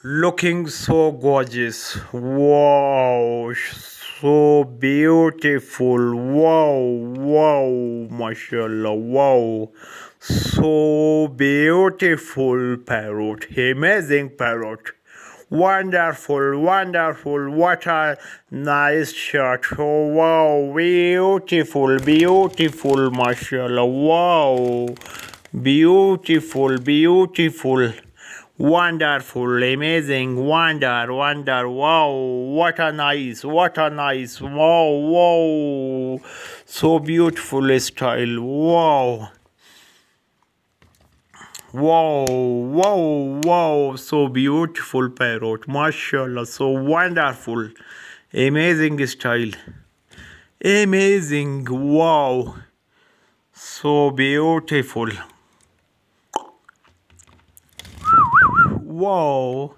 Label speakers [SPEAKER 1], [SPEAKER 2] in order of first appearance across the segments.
[SPEAKER 1] Looking so gorgeous. Wow, so beautiful. Wow, wow, mashallah. Wow, so beautiful parrot. Amazing parrot. Wonderful, wonderful. What a nice shot. Oh, wow, beautiful, beautiful, mashallah. Wow, beautiful, beautiful. Wonderful, amazing, wonder, wow, what a nice, wow, wow, so beautiful style, wow, wow, wow, wow, so beautiful parrot, mashallah, so wonderful, amazing style, amazing, wow, so beautiful, wow.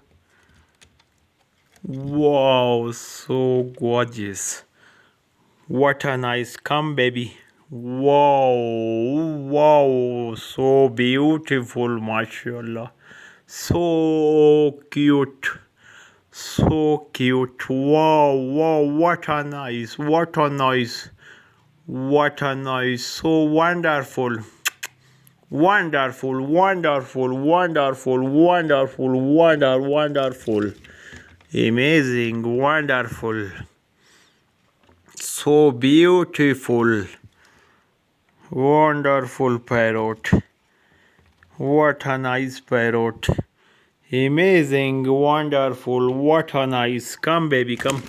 [SPEAKER 1] Wow, so gorgeous. What a nice come, baby. Wow, wow, so beautiful, mashallah. So cute. So cute. Wow, wow, what a nice, what a nice, what a nice, so wonderful. Wonderful, wonderful, wonderful, wonderful, wonderful. Amazing, wonderful, so beautiful, wonderful parrot. What a nice parrot. Amazing, wonderful, what a nice. Come, baby, come.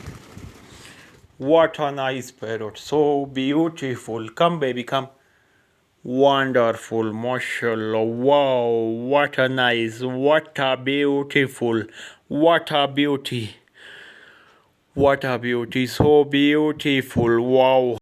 [SPEAKER 1] What a nice parrot. So beautiful. Come, baby, come. Wonderful, mashallah. Wow, what a nice, what a beautiful, what a beauty. What a beauty, so beautiful, wow.